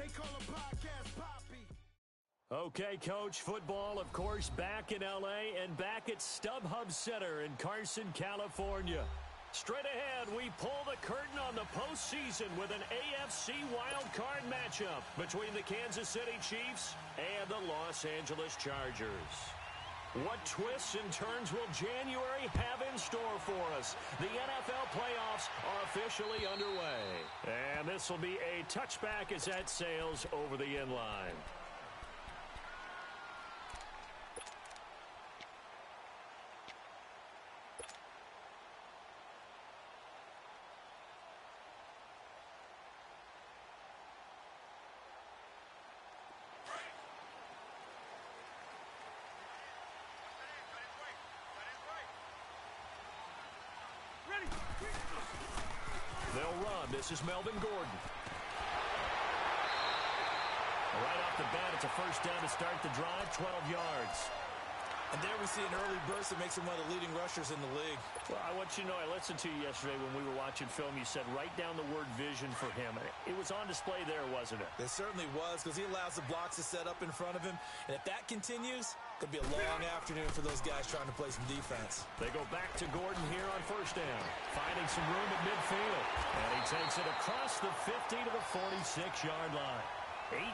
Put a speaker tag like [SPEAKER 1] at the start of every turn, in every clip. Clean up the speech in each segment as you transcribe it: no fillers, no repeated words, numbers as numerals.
[SPEAKER 1] They call him Podcast Poppy.
[SPEAKER 2] Okay, Coach, football, of course, back in L.A. and back at StubHub Center in Carson, California. Straight ahead, we pull the curtain on the postseason with an AFC wildcard matchup between the Kansas City Chiefs and the Los Angeles Chargers. What twists and turns will January have in store for us? The NFL playoffs are officially underway. And this will be a touchback as that sails over the end line. They'll run. This is Melvin Gordon. Right off the bat, it's a first down to start the drive, 12 yards.
[SPEAKER 3] And there we see an early burst that makes him one of the leading rushers in the league.
[SPEAKER 2] Well, I want you to know, I listened to you yesterday when we were watching film. You said write down the word vision for him. It was on display there, wasn't it?
[SPEAKER 3] It certainly was, because he allows the blocks to set up in front of him. And if that continues, it could be a long afternoon for those guys trying to play some defense.
[SPEAKER 2] They go back to Gordon here on first down, finding some room at midfield. And he takes it across the 50 to the 46-yard line.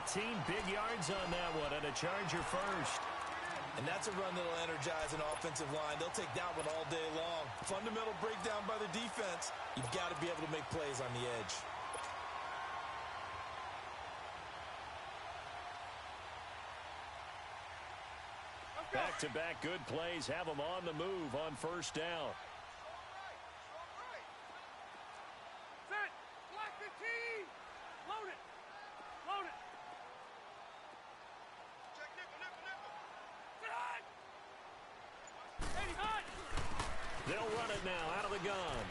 [SPEAKER 2] 18 big yards on that one, and a Charger first.
[SPEAKER 3] And that's a run that'll energize an offensive line. They'll take that one all day long. Fundamental breakdown by the defense. You've got to be able to make plays on the edge.
[SPEAKER 2] Back-to-back good plays have them on the move on first down.
[SPEAKER 4] Set. Block the tee. Load it. Load it. Check nickel. Sit hot. Hey, hot.
[SPEAKER 2] They'll run it now out of the gun.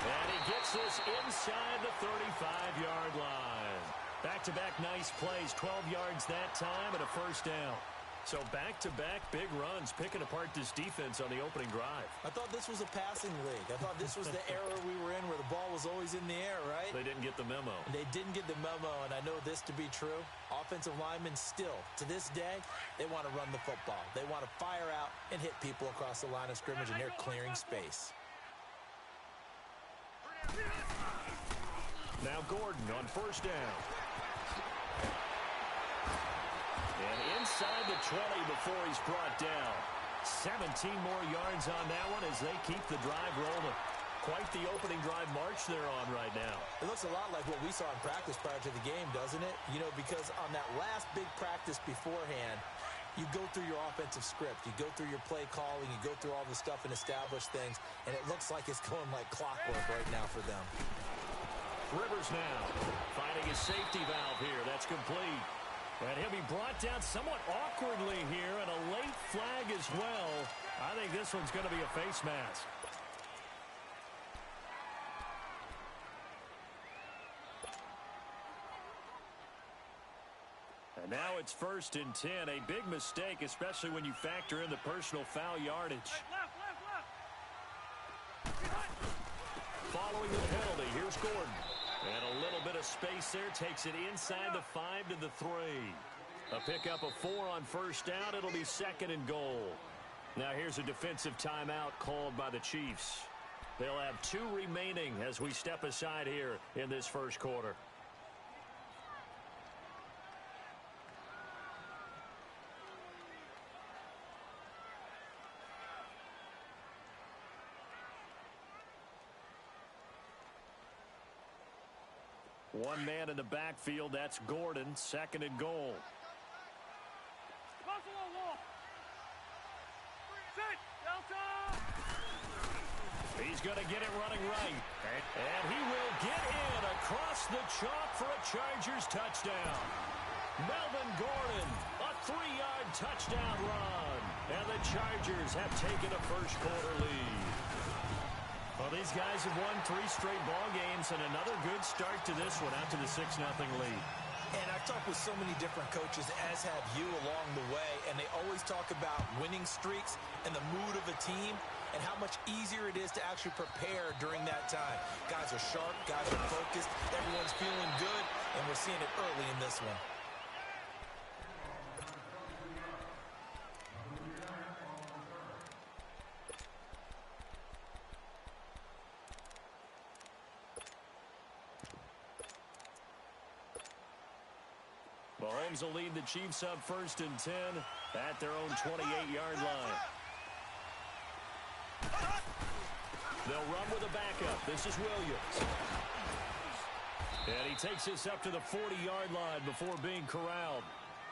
[SPEAKER 2] And he gets this inside the 35-yard line. Back-to-back nice plays, 12 yards that time and a first down. So back-to-back big runs, picking apart this defense on the opening drive.
[SPEAKER 3] I thought this was a passing league. I thought this was the era we were in where the ball was always in the air, right?
[SPEAKER 2] They didn't get the memo.
[SPEAKER 3] They didn't get the memo, and I know this to be true. Offensive linemen still, to this day, they want to run the football. They want to fire out and hit people across the line of scrimmage, and they're clearing space.
[SPEAKER 2] Now Gordon on first down. And inside the 20 before he's brought down. 17 more yards on that one as they keep the drive rolling. Quite the opening drive march they're on right now.
[SPEAKER 3] It looks a lot like what we saw in practice prior to the game, doesn't it? You know, because on that last big practice beforehand, you go through your offensive script. You go through your play calling. You go through all the stuff and establish things. And it looks like it's going like clockwork right now for them.
[SPEAKER 2] Rivers now finding his safety valve here. That's complete. And he'll be brought down somewhat awkwardly here, and a late flag as well. I think this one's going to be a face mask. And now it's 1st and 10. A big mistake, especially when you factor in the personal foul yardage.
[SPEAKER 4] Left.
[SPEAKER 2] Following the penalty, here's Gordon. And a little bit of space there, takes it inside the 5 to the 3. A pickup of 4 on first down. It'll be 2nd and goal. Now here's a defensive timeout called by the Chiefs. They'll have 2 remaining as we step aside here in this first quarter. One man in the backfield, that's Gordon, 2nd and goal.
[SPEAKER 4] Buffalo wall. Set. Delta.
[SPEAKER 2] He's going to get it running right. And he will get in across the chalk for a Chargers touchdown. Melvin Gordon, a 3-yard touchdown run. And the Chargers have taken a first quarter lead. Well, these guys have won 3 straight ball games, and another good start to this one out to the 6-0 lead.
[SPEAKER 3] And I've talked with so many different coaches, as have you along the way, and they always talk about winning streaks and the mood of a team. and how much easier it is to actually prepare during that time. Guys are sharp, guys are focused, everyone's feeling good, and we're seeing it early in this one.
[SPEAKER 2] Mahomes will lead the Chiefs up 1st and 10 at their own 28-yard line. They'll run with a backup. This is Williams. And he takes this up to the 40-yard line before being corralled.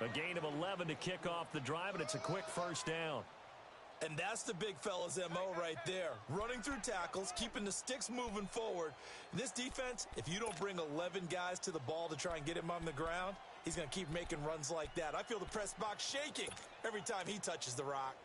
[SPEAKER 2] A gain of 11 to kick off the drive, and it's a quick 1st down.
[SPEAKER 3] And that's the big fella's MO right there. Running through tackles, keeping the sticks moving forward. This defense, if you don't bring 11 guys to the ball to try and get him on the ground, he's going to keep making runs like that. I feel the press box shaking every time he touches the rock.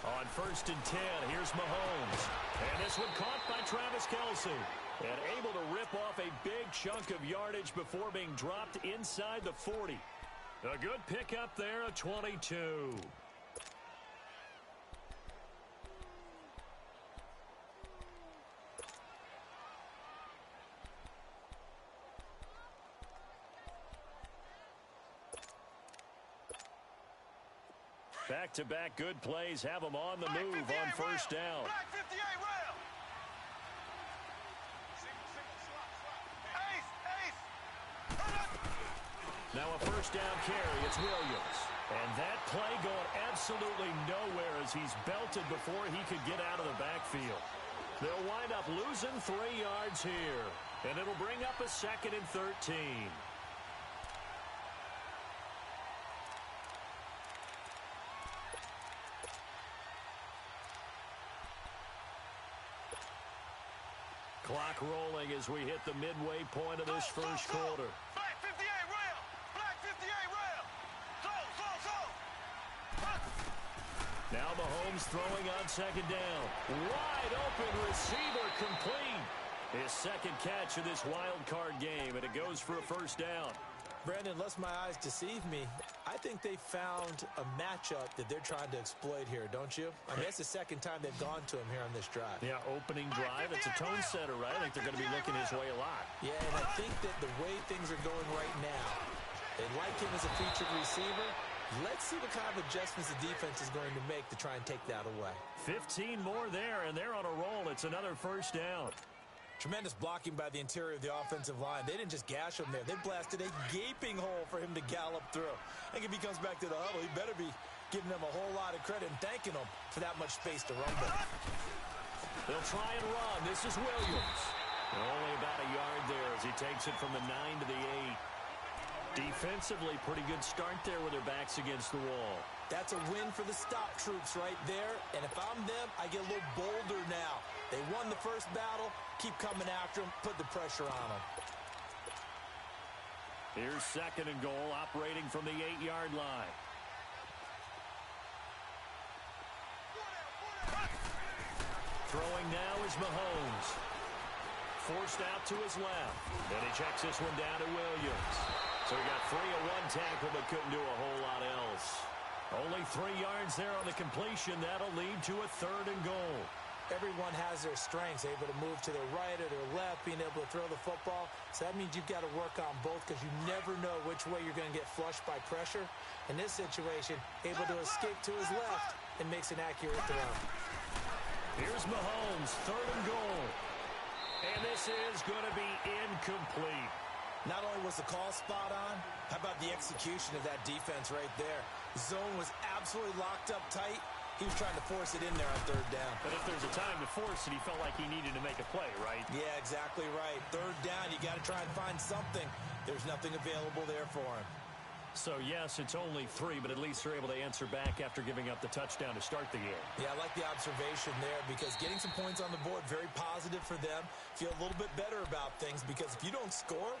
[SPEAKER 2] On 1st and 10, here's Mahomes. And this one caught by Travis Kelce. And able to rip off a big chunk of yardage before being dropped inside the 40. A good pickup there, a 22. Back-to-back good plays have them on the move on 1st down. Now a 1st down carry. It's Williams. And that play going absolutely nowhere as he's belted before he could get out of the backfield. They'll wind up losing 3 yards here. And it'll bring up a 2nd and 13. Clock rolling as we hit the midway point of this 1st quarter.
[SPEAKER 4] Black 58 rail! Black 58 rail!
[SPEAKER 2] Now Mahomes throwing on 2nd down. Wide open receiver complete. His 2nd catch of this wild card game, and it goes for a 1st down.
[SPEAKER 3] Brandon, lest my eyes deceive me, I think they found a matchup that they're trying to exploit here, don't you? I mean, it's the 2nd time they've gone to him here on this drive.
[SPEAKER 2] Yeah, opening drive. It's a tone setter, right? I think they're going to be looking his way a lot.
[SPEAKER 3] Yeah, and I think that the way things are going right now, they like him as a featured receiver. Let's see what kind of adjustments the defense is going to make to try and take that away.
[SPEAKER 2] 15 more there, and they're on a roll. It's another 1st down.
[SPEAKER 3] Tremendous blocking by the interior of the offensive line. They didn't just gash him there. They blasted a gaping hole for him to gallop through. I think if he comes back to the huddle, he better be giving them a whole lot of credit and thanking them for that much space to rumble.
[SPEAKER 2] They'll try and run. This is Williams. Only about a yard there as he takes it from the 9 to the 8. Defensively, pretty good start there with their backs against the wall.
[SPEAKER 3] That's a win for the stop troops right there. And if I'm them, I get a little bolder now. They won the 1st battle. Keep coming after them. Put the pressure on them.
[SPEAKER 2] Here's 2nd and goal, operating from the 8-yard line. Throwing now is Mahomes. Forced out to his left. And he checks this one down to Williams. So he got free of 1 tackle but couldn't do a whole lot else. Only 3 yards there on the completion. That'll lead to a 3rd and goal.
[SPEAKER 3] Everyone has their strengths, able to move to their right or their left, being able to throw the football. So that means you've got to work on both because you never know which way you're going to get flushed by pressure. In this situation, able to escape to his left and makes an accurate throw.
[SPEAKER 2] Here's Mahomes, 3rd and goal. And this is going to be incomplete.
[SPEAKER 3] Not only was the call spot on, how about the execution of that defense right there? Zone was absolutely locked up tight. He was trying to force it in there on 3rd down.
[SPEAKER 2] But if there's a time to force it, he felt like he needed to make a play, right?
[SPEAKER 3] Yeah, exactly right. 3rd down, you got to try and find something. There's nothing available there for him.
[SPEAKER 2] So, yes, it's only 3, but at least they're able to answer back after giving up the touchdown to start the game.
[SPEAKER 3] Yeah, I like the observation there because getting some points on the board, very positive for them. Feel a little bit better about things because if you don't score,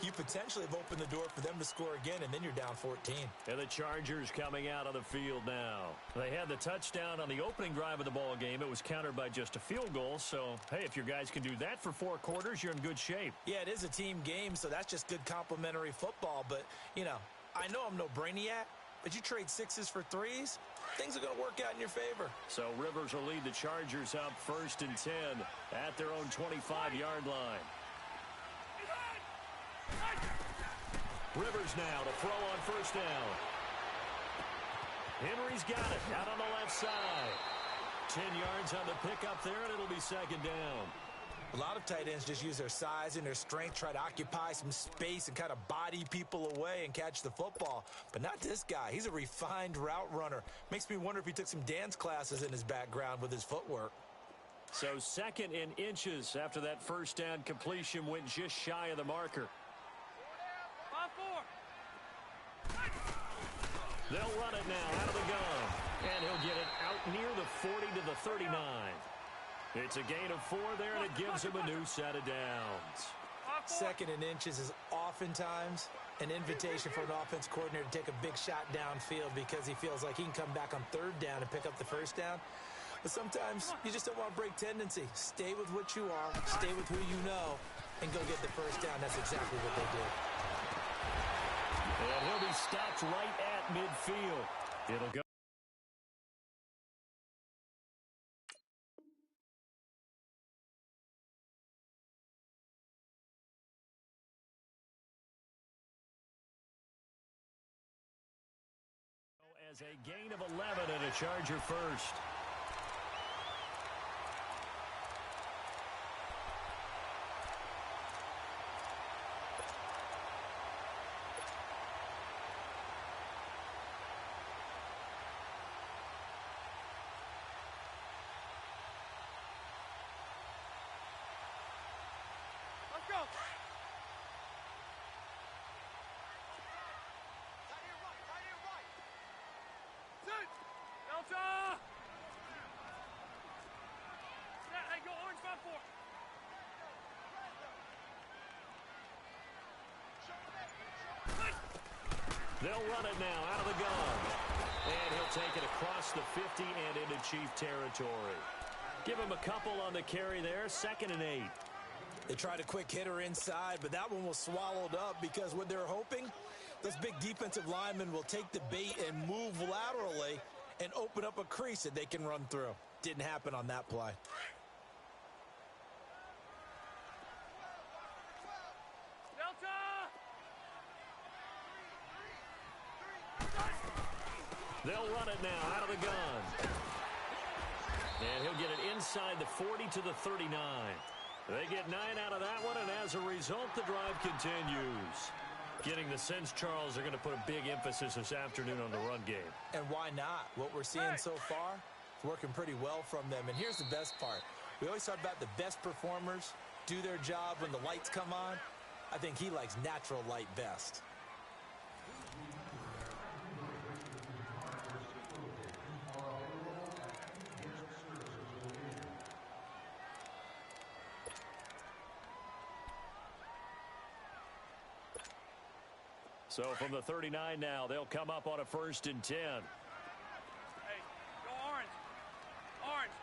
[SPEAKER 3] you potentially have opened the door for them to score again, and then you're down 14.
[SPEAKER 2] And the Chargers coming out on the field now. They had the touchdown on the opening drive of the ball game. It was countered by just a field goal. So, hey, if your guys can do that for 4 quarters, you're in good shape.
[SPEAKER 3] Yeah, it is a team game, so that's just good complimentary football. But, you know, I know I'm no brainiac, but you trade 6s for 3s, things are going to work out in your favor.
[SPEAKER 2] So Rivers will lead the Chargers up 1st and 10 at their own 25-yard line. Rivers now to throw on 1st down. Henry's got it out on the left side. 10 yards on the pickup there, and it'll be 2nd down.
[SPEAKER 3] A lot of tight ends just use their size and their strength, try to occupy some space and kind of body people away and catch the football. But not this guy. He's a refined route runner. Makes me wonder if he took some dance classes in his background with his footwork.
[SPEAKER 2] So 2nd and inches after that 1st down completion went just shy of the marker.
[SPEAKER 4] 5-4.
[SPEAKER 2] They'll run it now out of the gun. And he'll get it out near the 40 to the 39. It's a gain of 4 there, and it gives him a new set of downs.
[SPEAKER 3] 2nd and inches is oftentimes an invitation for an offense coordinator to take a big shot downfield because he feels like he can come back on 3rd down and pick up the 1st down. But sometimes you just don't want to break tendency. Stay with what you are, stay with who you know, and go get the 1st down. That's exactly what they did.
[SPEAKER 2] And he'll be stopped right at midfield. It'll go. As a gain of 11 and a Charger 1st.
[SPEAKER 4] Let's go. Delta! Hey, go orange 5-4.
[SPEAKER 2] They'll run it now out of the gun. And he'll take it across the 50 and into Chief territory. Give him a couple on the carry there. 2nd and 8.
[SPEAKER 3] They tried a quick hitter inside, but that one was swallowed up because what they're hoping, those big defensive linemen will take the bait and move laterally and open up a crease that they can run through. Didn't happen on that play.
[SPEAKER 4] Delta!
[SPEAKER 2] They'll run it now out of the gun. And he'll get it inside the 40 to the 39. They get 9 out of that one, and as a result, the drive continues. Getting the sense, Charles, are going to put a big emphasis this afternoon on the run game.
[SPEAKER 3] And why not? What we're seeing so far is working pretty well from them. And here's the best part. We always talk about the best performers do their job when the lights come on. I think he likes natural light best.
[SPEAKER 2] So from the 39 now, they'll come up on a 1st and 10.
[SPEAKER 4] Hey, go orange. Orange.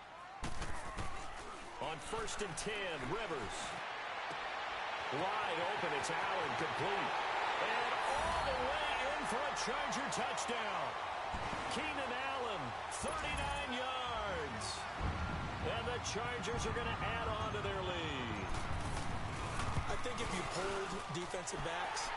[SPEAKER 2] On 1st and 10, Rivers. Wide open, it's Allen, complete. And all the way in for a Charger touchdown. Keenan Allen, 39 yards. And the Chargers are going to add on to their lead.
[SPEAKER 3] I think if you pulled defensive backs,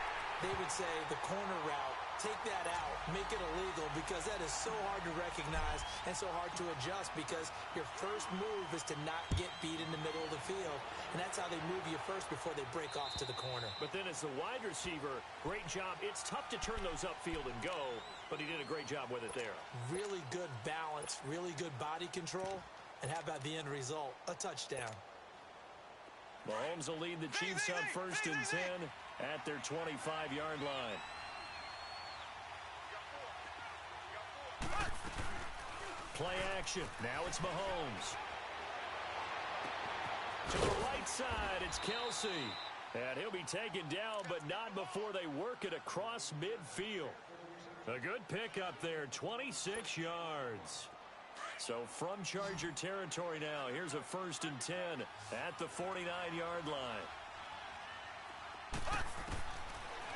[SPEAKER 3] they would say the corner route, take that out, make it illegal, because that is so hard to recognize and so hard to adjust because your first move is to not get beat in the middle of the field. And that's how they move you first before they break off to the corner.
[SPEAKER 2] But then as the wide receiver, great job. It's tough to turn those upfield and go, but he did a great job with it there.
[SPEAKER 3] Really good balance, really good body control. And how about the end result? A touchdown.
[SPEAKER 2] Mahomes will lead the Chiefs up 1st and 10 at their 25-yard line. play action. Now it's Mahomes. To the right side, it's Kelsey. And he'll be taken down, but not before they work it across midfield. A good pickup there, 26 yards. So from Charger territory now, here's a 1st and 10 at the 49-yard line.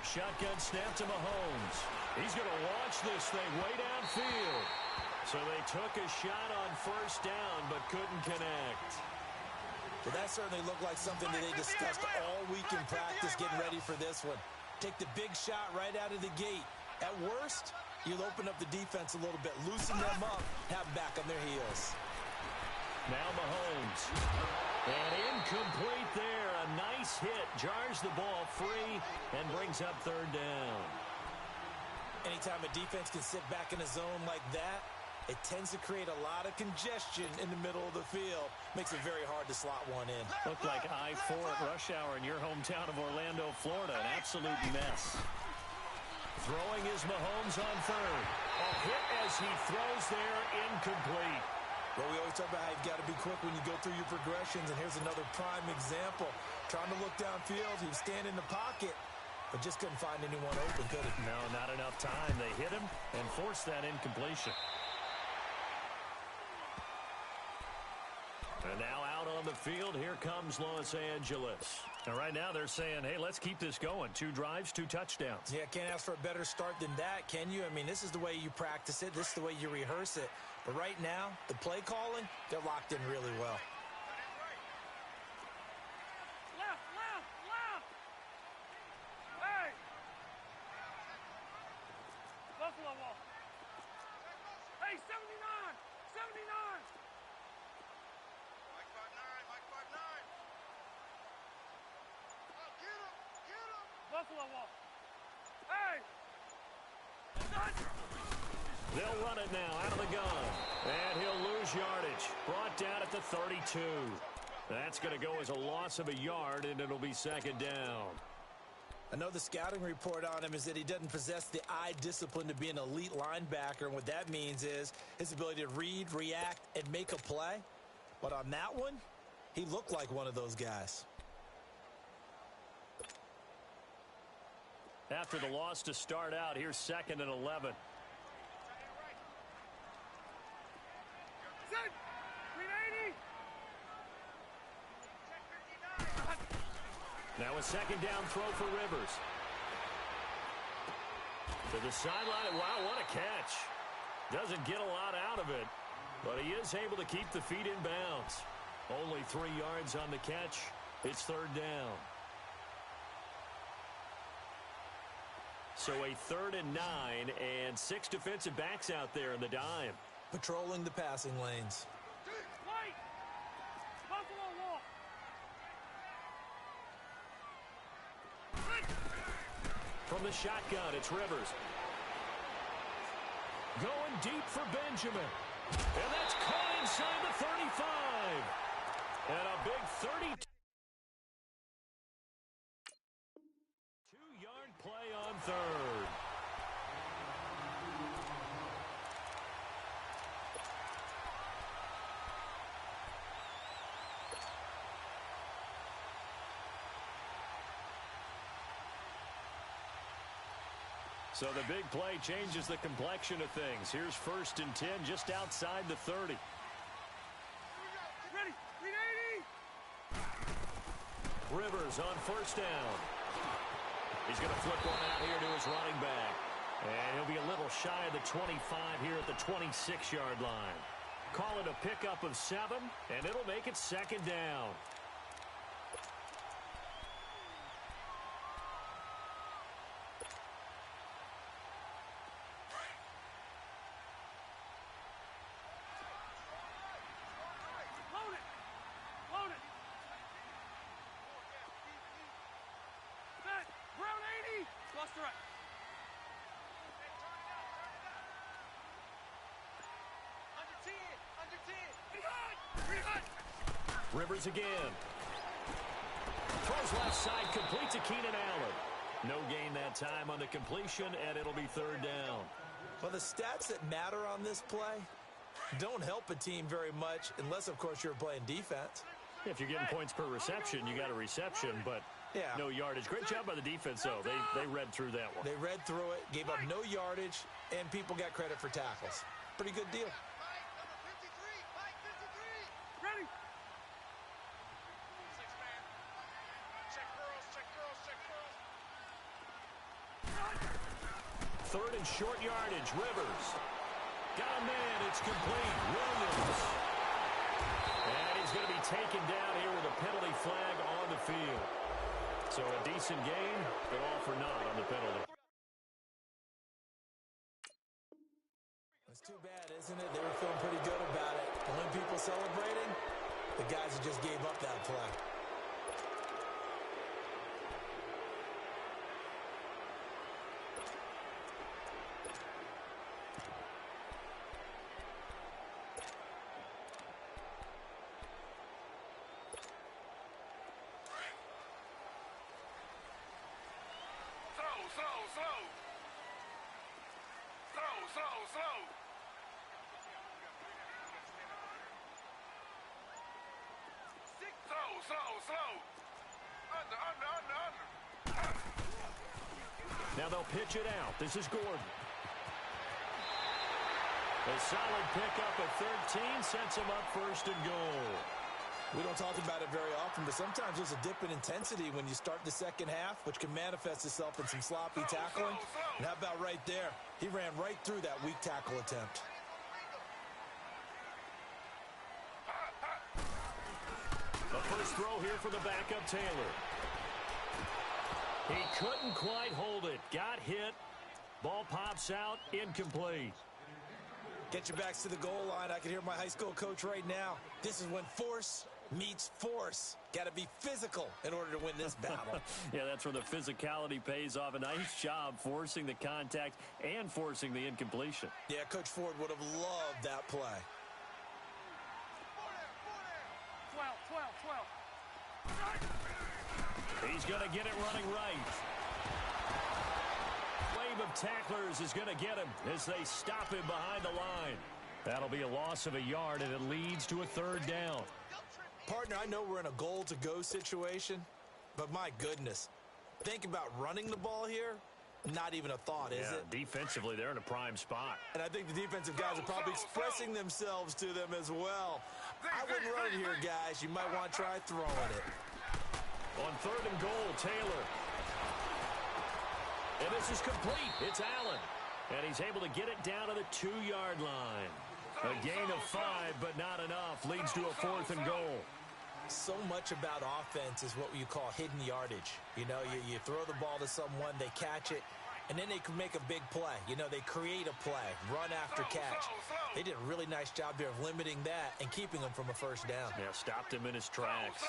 [SPEAKER 2] Shotgun snap to Mahomes. He's going to launch this thing way downfield. So they took a shot on 1st down, but couldn't connect.
[SPEAKER 3] Well, that certainly looked like something that they discussed all week in practice getting ready for this one. Take the big shot right out of the gate. At worst, you'll open up the defense a little bit, loosen them up, have them back on their heels.
[SPEAKER 2] Now Mahomes. And incomplete there. A nice hit. Jars the ball free and brings up 3rd down.
[SPEAKER 3] Anytime a defense can sit back in a zone like that, it tends to create a lot of congestion in the middle of the field. Makes it very hard to slot one in.
[SPEAKER 2] Looked like I-4 at rush hour in your hometown of Orlando, Florida. An absolute mess. Throwing is Mahomes on 3rd. A hit as he throws there, incomplete.
[SPEAKER 3] Well, we always talk about how you've got to be quick when you go through your progressions, and here's another prime example. Trying to look downfield, he was standing in the pocket, but just couldn't find anyone open, could he?
[SPEAKER 2] No, not enough time. They hit him and forced that incompletion. And now out on the field, here comes Los Angeles. And right now they're saying, hey, let's keep this going. 2 drives, 2 touchdowns.
[SPEAKER 3] Yeah, can't ask for a better start than that, can you? I mean, this is the way you practice it. This is the way you rehearse it. But right now, the play calling, they're locked in really well.
[SPEAKER 4] Left, left, left. Hey. Buffalo wall. Hey, 79, 79.
[SPEAKER 1] Mike 5'9", Mike 5'9". Oh, get him, get him.
[SPEAKER 4] Buffalo wall. Hey. Son.
[SPEAKER 2] They'll run it now out of the gun. And he'll lose yardage. Brought down at the 32. That's going to go as a loss of a yard, and it'll be 2nd down.
[SPEAKER 3] I know the scouting report on him is that he doesn't possess the eye discipline to be an elite linebacker, and what that means is his ability to read, react, and make a play. But on that one, he looked like one of those guys.
[SPEAKER 2] After the loss to start out, here's 2nd and 11.
[SPEAKER 4] Set. 380.
[SPEAKER 2] Now a 2nd down throw for Rivers. To the sideline. Wow, what a catch. Doesn't get a lot out of it, but he is able to keep the feet in bounds. Only 3 yards on the catch. It's 3rd down. So a 3rd and 9, and 6 defensive backs out there in the dime.
[SPEAKER 3] Patrolling the passing lanes.
[SPEAKER 4] White. Buffalo wall.
[SPEAKER 2] From the shotgun, it's Rivers. Going deep for Benjamin. And that's caught inside the 35. And a big 32. 2-yard play on 3rd. So the big play changes the complexion of things. Here's 1st and 10 just outside the 30.
[SPEAKER 4] Ready. 380.
[SPEAKER 2] Rivers on 1st down. He's going to flip one out here to his running back. And he'll be a little shy of the 25 here at the 26-yard line. Call it a pickup of 7, and it'll make it 2nd down. Rivers again. Throws left side, complete to Keenan Allen. No gain that time on the completion, and it'll be 3rd down.
[SPEAKER 3] Well, the stats that matter on this play, don't help a team very much unless, of course, you're playing defense.
[SPEAKER 2] If you're getting points per reception, you got a reception, but no yardage. Great job by the defense, though. They read through that one.
[SPEAKER 3] They read through it, gave up no yardage, and people got credit for tackles. Pretty good deal.
[SPEAKER 4] Ready.
[SPEAKER 1] Check girls, check girls, check girls.
[SPEAKER 2] Third and short yardage, Rivers. Got a man, it's complete. Williams. And he's going to be taken down here with a penalty flag on the field. So a decent game, but all for naught on the penalty.
[SPEAKER 3] It's too bad, isn't it? They were feeling pretty good about it. And when people celebrating, the guys who just gave up that play.
[SPEAKER 1] Slow. Slow. Under.
[SPEAKER 2] Now they'll pitch it out. This is Gordon. A solid pickup at 13 sets him up first and goal.
[SPEAKER 3] We don't talk about it very often, but sometimes there's a dip in intensity when you start the second half, which can manifest itself in some sloppy tackling. And how about right there? He ran right through that weak tackle attempt.
[SPEAKER 2] The first throw here for the backup, Taylor. He couldn't quite hold it. Got hit. Ball pops out. Incomplete.
[SPEAKER 3] Get your backs to the goal line. I can hear my high school coach right now. This is when force meets force. Got to be physical in order to win this battle.
[SPEAKER 2] Yeah, that's where the physicality pays off. A nice job forcing the contact and forcing the incompletion.
[SPEAKER 3] Yeah, Coach Ford would have loved that play.
[SPEAKER 4] 12.
[SPEAKER 2] He's going to get it running right. Wave of tacklers is going to get him as they stop him behind the line. That'll be a loss of a yard, and it leads to a third down.
[SPEAKER 3] Partner, I know we're in a goal-to-go situation, but my goodness. Think about running the ball here. Not even a thought, is it?
[SPEAKER 2] Defensively, they're in a prime spot.
[SPEAKER 3] And I think the defensive guys are probably expressing themselves to them as well. I wouldn't run it here, guys. You might want to try throwing it.
[SPEAKER 2] On third and goal, Taylor. And this is complete. It's Allen. And he's able to get it down to the 2-yard line. A gain of 5, but not enough. Leads to a fourth and goal.
[SPEAKER 3] So much about offense is what you call hidden yardage. You know, you throw the ball to someone, they catch it, and then they can make a big play. You know, they create a play, run after catch. They did a really nice job there of limiting that and keeping them from a first down.
[SPEAKER 2] Yeah, stopped him in his tracks.
[SPEAKER 1] Slow.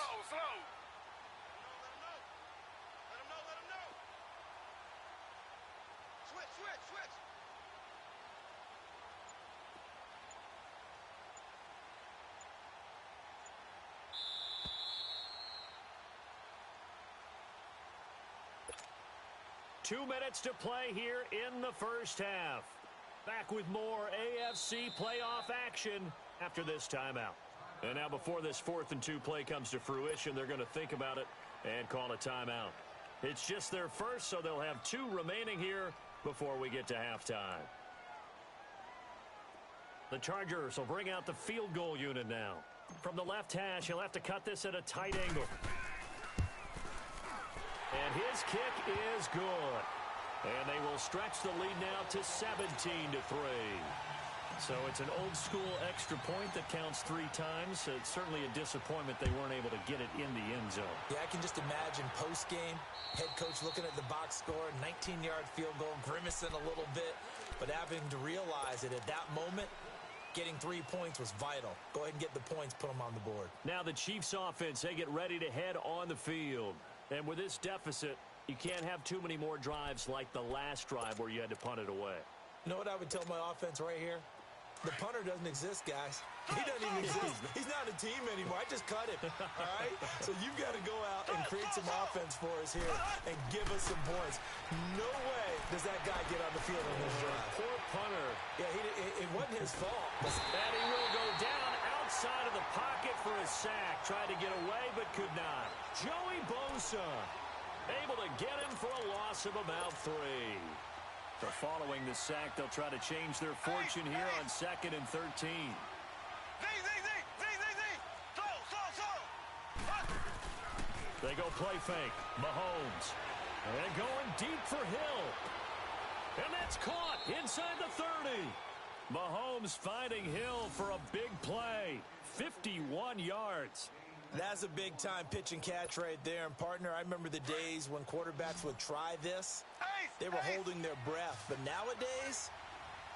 [SPEAKER 1] Let him know. Switch.
[SPEAKER 2] 2 minutes to play here in the first half. Back with more AFC playoff action after this timeout. And now before this 4th and 2 play comes to fruition, they're going to think about it and call a timeout. It's just their first, so they'll have 2 remaining here before we get to halftime. The Chargers will bring out the field goal unit now. From the left hash, he'll have to cut this at a tight angle. And his kick is good. And they will stretch the lead now to 17-3. So it's an old-school extra point that counts 3 times. It's certainly a disappointment they weren't able to get it in the end zone.
[SPEAKER 3] Yeah, I can just imagine post-game, head coach looking at the box score, 19-yard field goal, grimacing a little bit, but having to realize that at that moment, getting 3 points was vital. Go ahead and get the points, put them on the board.
[SPEAKER 2] Now the Chiefs offense, they get ready to head on the field. And with this deficit, you can't have too many more drives like the last drive where you had to punt it away.
[SPEAKER 3] You know what I would tell my offense right here? The punter doesn't exist, guys. He doesn't even exist. He's not a team anymore. I just cut him, all right? So you've got to go out and create some offense for us here and give us some points. No way does that guy get on the field on this drive.
[SPEAKER 2] Poor punter.
[SPEAKER 3] Yeah, it wasn't his fault.
[SPEAKER 2] And he will go down outside of the pocket for a sack. Tried to get away, but could not. Joey Bosa able to get him for a loss of about 3. So following the sack, they'll try to change their fortune here on 2nd and 13. They go play fake. Mahomes. And going deep for Hill. And that's caught inside the 30. Mahomes finding Hill for a big play. 51 yards.
[SPEAKER 3] That's a big-time pitch and catch right there. And, partner, I remember the days when quarterbacks would try this. They were holding their breath. But nowadays,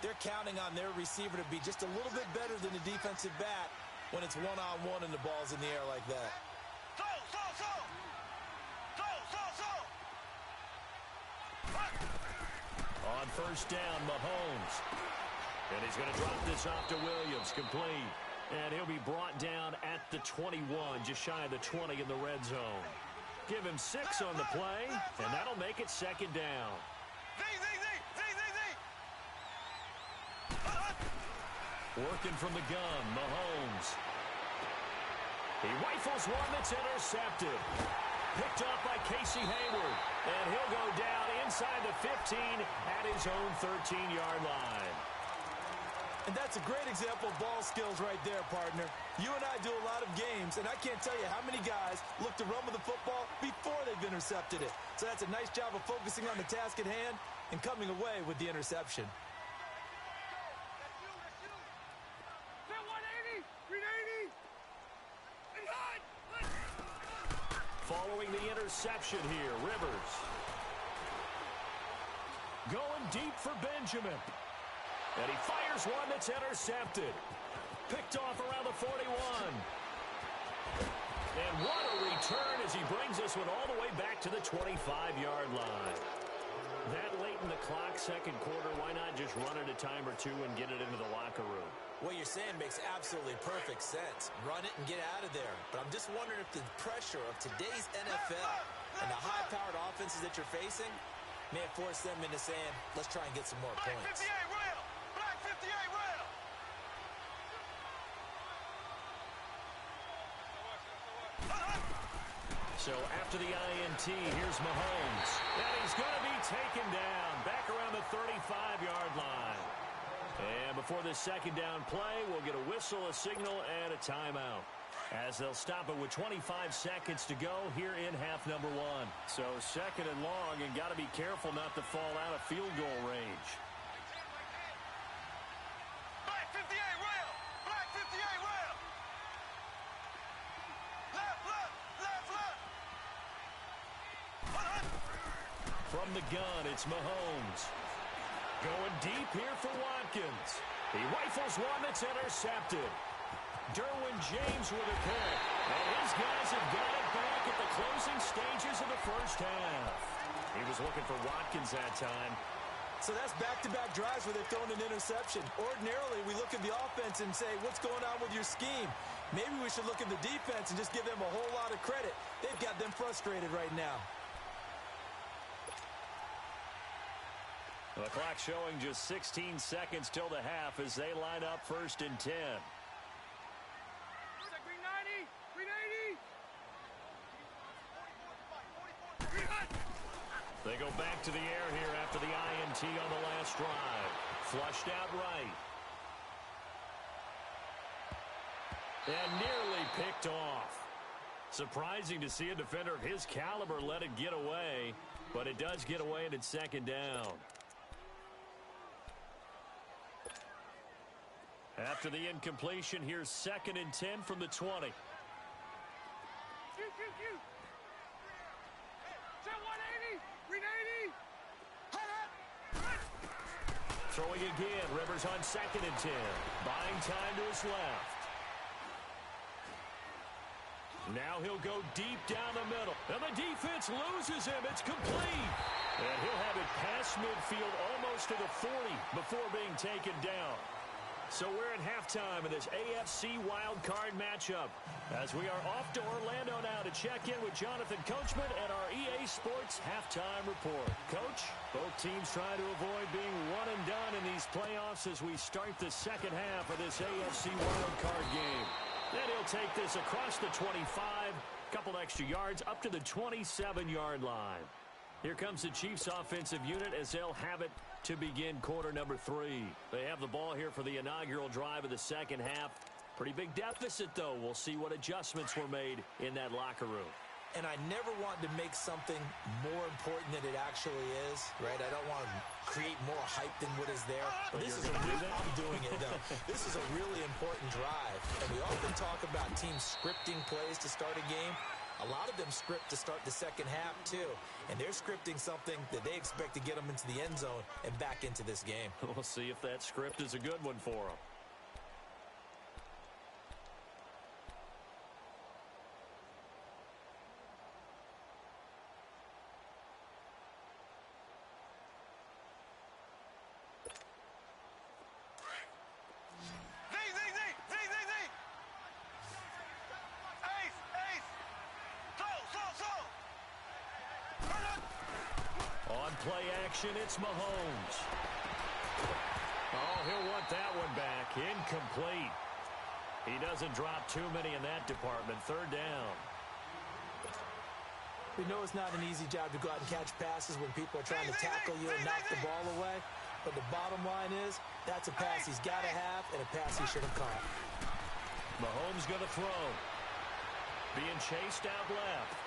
[SPEAKER 3] they're counting on their receiver to be just a little bit better than the defensive back when it's one-on-one and the ball's in the air like that.
[SPEAKER 2] On first down, Mahomes. And he's going to drop this off to Williams, complete. And he'll be brought down at the 21, just shy of the 20 in the red zone. Give him 6 on the play, and that'll make it 2nd down. Working from the gun, Mahomes. He rifles one that's intercepted. Picked off by Casey Hayward. And he'll go down inside the 15 at his own 13-yard line.
[SPEAKER 3] And that's a great example of ball skills right there, partner. You and I do a lot of games, and I can't tell you how many guys look to run with the football before they've intercepted it. So that's a nice job of focusing on the task at hand and coming away with the interception.
[SPEAKER 2] Following the interception here, Rivers. Going deep for Benjamin. And he fires one that's intercepted. Picked off around the 41. And what a return as he brings this one all the way back to the 25-yard line. That late in the clock, second quarter, why not just run it a time or two and get it into the locker room?
[SPEAKER 3] What you're saying makes absolutely perfect sense. Run it and get out of there. But I'm just wondering if the pressure of today's NFL and the high-powered offenses that you're facing may have forced them into saying, let's try and get some more points.
[SPEAKER 2] So after the INT, here's Mahomes. And he's going to be taken down back around the 35-yard line. And before this second down play, we'll get a whistle, a signal, and a timeout, as they'll stop it with 25 seconds to go here in half number 1. So 2nd and long, and got to be careful not to fall out of field goal range.
[SPEAKER 1] Black 58, rail! Black 58, rail! Left, left, left, left!
[SPEAKER 2] From the gun, it's Mahomes. Going deep here for Watkins. He rifles one that's intercepted. Derwin James with a pick. And his guys have got it back at the closing stages of the first half. He was looking for Watkins that time.
[SPEAKER 3] So that's back-to-back drives where they've thrown an interception. Ordinarily, we look at the offense and say, what's going on with your scheme? Maybe we should look at the defense and just give them a whole lot of credit. They've got them frustrated right now.
[SPEAKER 2] The clock showing just 16 seconds till the half as they line up 1st and 10.
[SPEAKER 4] Green 90, green 80.
[SPEAKER 2] They go back to the air here after the INT on the last drive. Flushed out right. And nearly picked off. Surprising to see a defender of his caliber let it get away, but it does get away and it's 2nd down. After the incompletion, here's 2nd and 10 from the 20. Throwing again, Rivers on 2nd and 10. Buying time to his left. Now he'll go deep down the middle. And the defense loses him. It's complete. And he'll have it past midfield almost to the 40 before being taken down. So we're at halftime in this AFC wildcard matchup as we are off to Orlando now to check in with Jonathan Coachman and our EA Sports halftime report. Coach, both teams trying to avoid being one and done in these playoffs as we start the second half of this AFC wildcard game. Then he'll take this across the 25, a couple extra yards up to the 27-yard line. Here comes the Chiefs offensive unit as they'll have it to begin quarter number 3. They have the ball here for the inaugural drive of the second half. Pretty big deficit, though. We'll see what adjustments were made in that locker room.
[SPEAKER 3] And I never want to make something more important than it actually is, right? I don't want to create more hype than what is there. But this is I'm doing it, though. This is a really important drive. And we often talk about teams scripting plays to start a game. A lot of them script to start the second half, too. And they're scripting something that they expect to get them into the end zone and back into this game.
[SPEAKER 2] We'll see if that script is a good one for them. Play action, it's Mahomes. Oh, he'll want that one back. Incomplete. He doesn't drop too many in that department. Third down.
[SPEAKER 3] We know it's not an easy job to go out and catch passes when people are trying to tackle you and knock the ball away. But the bottom line is, that's a pass he's got to have and a pass he should have caught.
[SPEAKER 2] Mahomes going to throw. Being chased out left.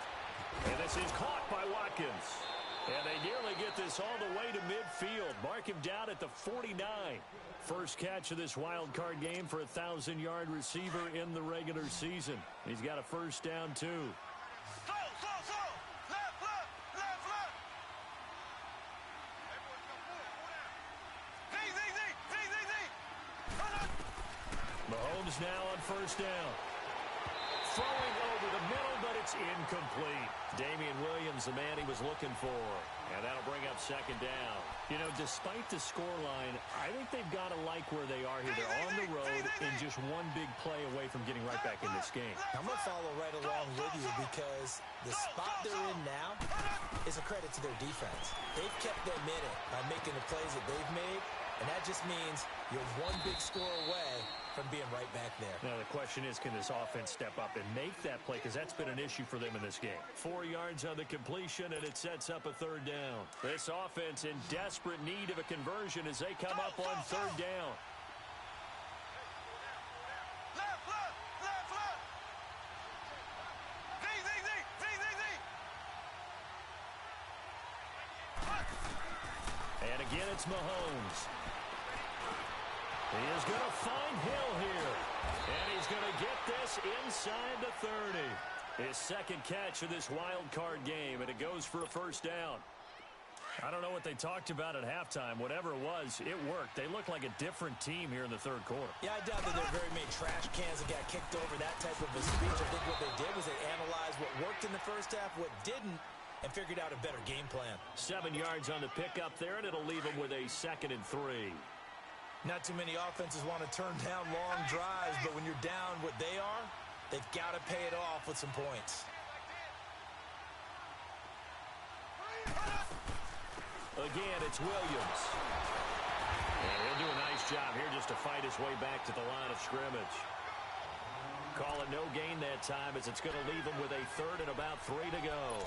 [SPEAKER 2] And this is caught by Watkins. And they nearly get this all the way to midfield. Mark him down at the 49. First catch of this wild card game for a 1,000-yard receiver in the regular season. He's got a first down, too. Mahomes now on first down. Throwing over the middle, but it's incomplete. Damian Williams, the man he was looking for. And that'll bring up second down. You know, despite the scoreline, I think they've got to like where they are here. They're on the road and just one big play away from getting right back in this game.
[SPEAKER 3] I'm going to follow right along with you because the spot they're in now is a credit to their defense. They've kept them in it by making the plays that they've made, and that just means you're one big score away from being right back there.
[SPEAKER 2] Now, the question is, can this offense step up and make that play? Because that's been an issue for them in this game. 4 yards on the completion, and it sets up a third down. This offense in desperate need of a conversion as they come up on third down. And again, it's Mahomes. He is going to find Hill here. And he's going to get this inside the 30. His second catch of this wild card game, and it goes for a first down. I don't know what they talked about at halftime. Whatever it was, it worked. They look like a different team here in the third quarter.
[SPEAKER 3] Yeah, I doubt that there are very many trash cans that got kicked over, that type of a speech. I think what they did was they analyzed what worked in the first half, what didn't, and figured out a better game plan. 7 yards on the pickup there, and it'll leave them with a 2nd and 3. Not too many offenses want to turn down long drives, but when you're down what they are, they've got to pay it off with some points.
[SPEAKER 2] Again, it's Williams. And he'll do a nice job here just to fight his way back to the line of scrimmage. Call it no gain that time as it's going to leave him with a 3rd and about 3 to go.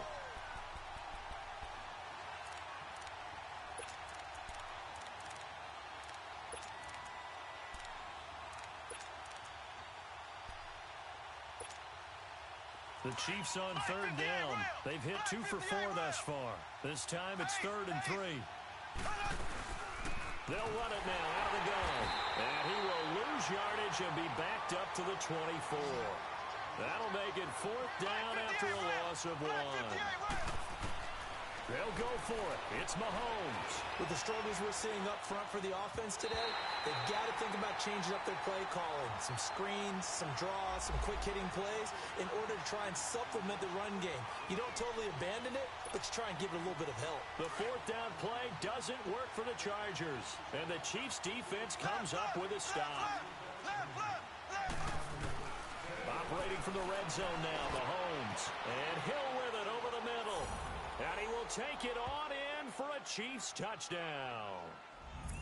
[SPEAKER 2] The Chiefs on third down. They've hit 2 for 4 thus far. This time it's 3rd and 3. They'll run it now out of the gun. And he will lose yardage and be backed up to the 24. That'll make it 4th down after a loss of 1. They'll go for it. It's Mahomes.
[SPEAKER 3] With the struggles we're seeing up front for the offense today, they've got to think about changing up their play calling. Some screens, some draws, some quick-hitting plays in order to try and supplement the run game. You don't totally abandon it, but you try and give it a little bit of help.
[SPEAKER 2] The fourth down play doesn't work for the Chargers. And the Chiefs defense comes up with a stop. Operating from the red zone now, Mahomes. And Hill with it over the middle. And he will take it on in for a Chiefs touchdown.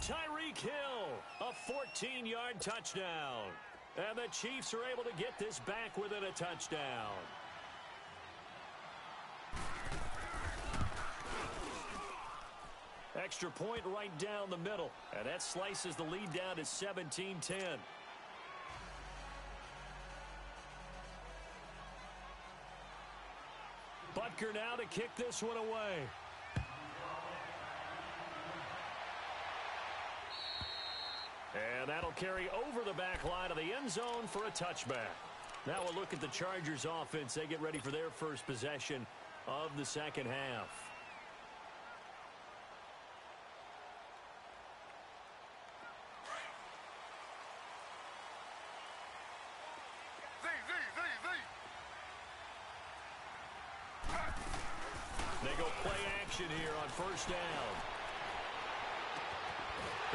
[SPEAKER 2] Tyreek Hill, a 14-yard touchdown. And the Chiefs are able to get this back within a touchdown. Extra point right down the middle. And that slices the lead down to 17-10. Butker now to kick this one away. And that'll carry over the back line of the end zone for a touchback. Now we'll look at the Chargers offense. They get ready for their first possession of the second half. They go play action here on first down.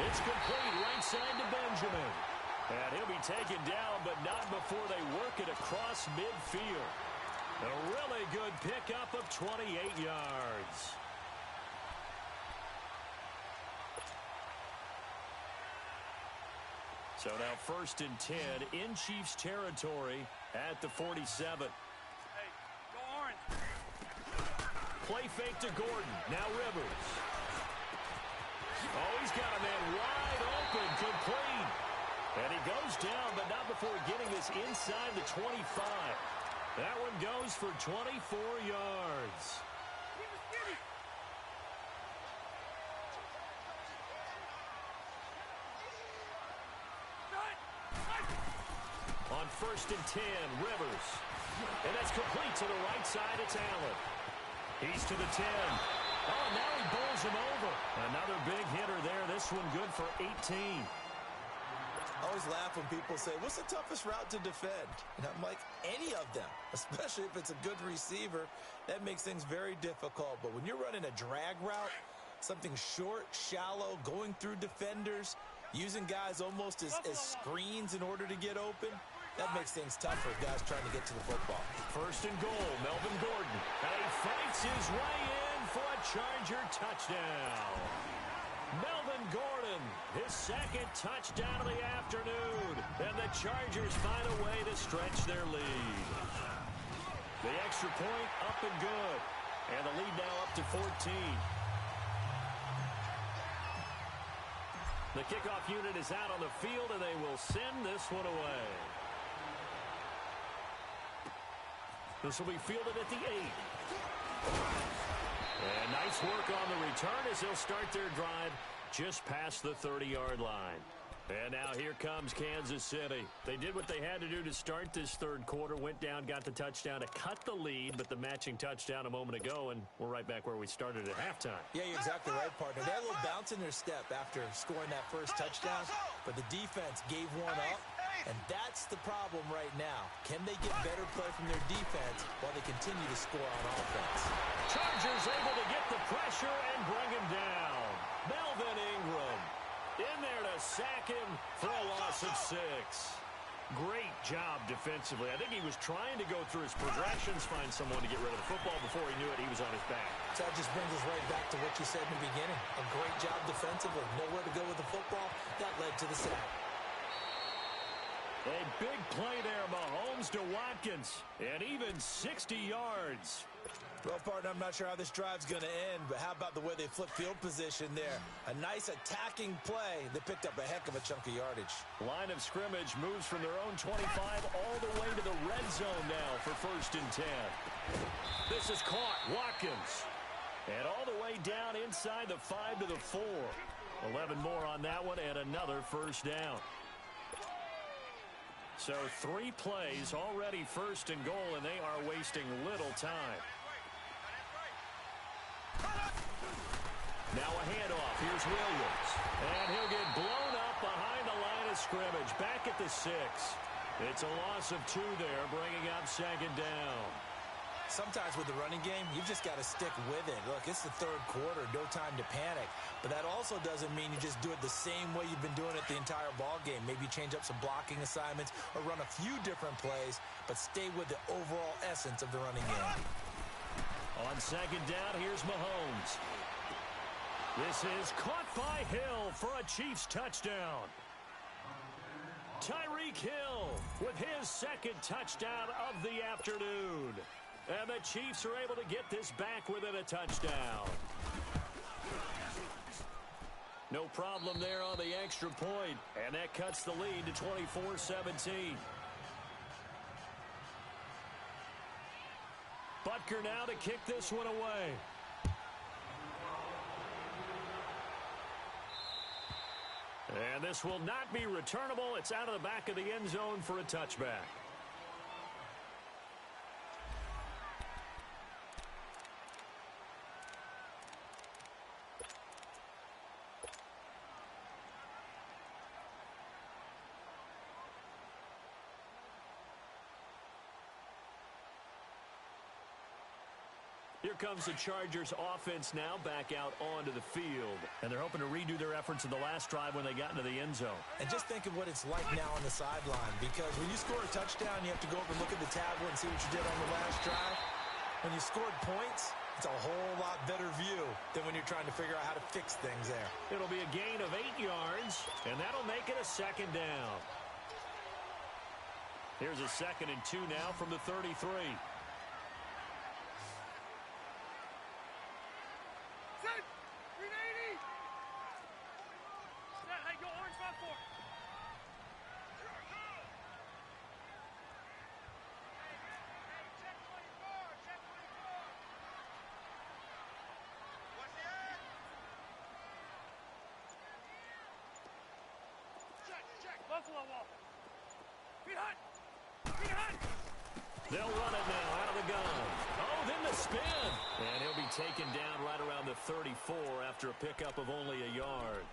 [SPEAKER 2] It's complete right side to Benjamin. And he'll be taken down, but not before they work it across midfield. A really good pickup of 28 yards. So now first and 10 in Chiefs territory at the 47.
[SPEAKER 4] Hey, go orange.
[SPEAKER 2] Play fake to Gordon. Now Rivers. Oh, he's got a man wide open, complete. And he goes down, but not before getting this inside the 25. That one goes for 24 yards. On first and 10, Rivers. And that's complete to the right side. It's Allen. He's to the 10. Oh, now he bowls him over. Another big hitter there. This one good for 18.
[SPEAKER 3] I always laugh when people say, what's the toughest route to defend? And I'm like, any of them, especially if it's a good receiver. That makes things very difficult. But when you're running a drag route, something short, shallow, going through defenders, using guys almost as screens in order to get open, that makes things tough for guys trying to get to the football.
[SPEAKER 2] First and goal, Melvin Gordon. And he fights his way in for a Charger touchdown. Melvin Gordon, his second touchdown of the afternoon. And the Chargers find a way to stretch their lead. The extra point up and good. And the lead now up to 14. The kickoff unit is out on the field, and they will send this one away. This will be fielded at the 8. And nice work on the return as they'll start their drive just past the 30-yard line. And now here comes Kansas City. They did what they had to do to start this third quarter. Went down, got the touchdown to cut the lead, but the matching touchdown a moment ago, and we're right back where we started at halftime.
[SPEAKER 3] Yeah, you're exactly right, partner. They had a little bounce in their step after scoring that first touchdown, but the defense gave one up, and that's the problem right now. Can they get better play from their defense while they continue to score on offense?
[SPEAKER 2] Chargers able to get the pressure and bring him down. Melvin Ingram in there to sack him for a loss of 6. Great job defensively. I think he was trying to go through his progressions, find someone to get rid of the football. Before he knew it, he was on his back.
[SPEAKER 3] So that just brings us right back to what you said in the beginning. A great job defensively. Nowhere to go with the football. That led to the sack.
[SPEAKER 2] A big play there, Mahomes to Watkins. And even 60 yards.
[SPEAKER 3] Well, partner, I'm not sure how this drive's going to end, but how about the way they flipped field position there? A nice attacking play that picked up a heck of a chunk of yardage.
[SPEAKER 2] Line of scrimmage moves from their own 25 all the way to the red zone now for first and 10. This is caught. Watkins. And all the way down inside the 5 to the 4. 11 more on that one and another first down. So 3 plays already first and goal, and they are wasting little time. Now a handoff. Here's Williams. And he'll get blown up behind the line of scrimmage. Back at the 6. It's a loss of 2 there, bringing up second down.
[SPEAKER 3] Sometimes with the running game, you've just got to stick with it. Look, it's the third quarter, no time to panic. But that also doesn't mean you just do it the same way you've been doing it the entire ball game. Maybe change up some blocking assignments or run a few different plays, but stay with the overall essence of the running game.
[SPEAKER 2] On second down, here's Mahomes. This is caught by Hill for a Chiefs touchdown. Tyreek Hill with his second touchdown of the afternoon. And the Chiefs are able to get this back within a touchdown. No problem there on the extra point, and that cuts the lead to 24-17. Butker now to kick this one away. And this will not be returnable. It's out of the back of the end zone for a touchback. Here comes the Chargers offense now back out onto the field. And they're hoping to redo their efforts in the last drive when they got into the end zone.
[SPEAKER 3] And just think of what it's like now on the sideline, because when you score a touchdown, you have to go over and look at the tablet and see what you did on the last drive. When you scored points, it's a whole lot better view than when you're trying to figure out how to fix things there.
[SPEAKER 2] It'll be a gain of 8 yards, and that'll make it a second down. Here's a 2nd and 2 now from the 33. They'll run it now out of the gun. Oh, then the spin. And he'll be taken down right around the 34 after a pickup of only a yard.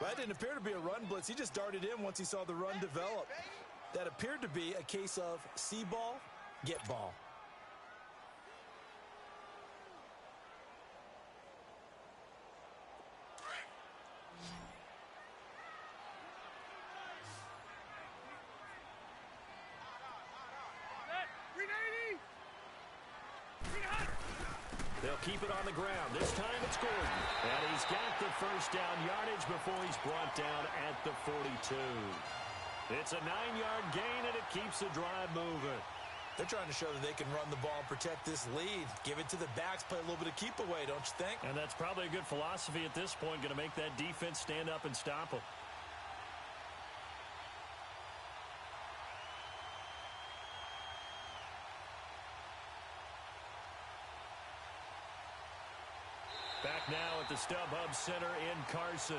[SPEAKER 3] Well, that didn't appear to be a run blitz. He just darted in once he saw the run develop. That appeared to be a case of see ball, get ball.
[SPEAKER 2] They'll keep it on the ground. This time it's Gordon. And he's got the first down yardage before he's brought down at the 42. It's a 9-yard gain, and it keeps the drive moving.
[SPEAKER 3] They're trying to show that they can run the ball and protect this lead. Give it to the backs, play a little bit of keep away, don't you think?
[SPEAKER 2] And that's probably a good philosophy at this point, going to make that defense stand up and stop them. Back now at the StubHub Center in Carson.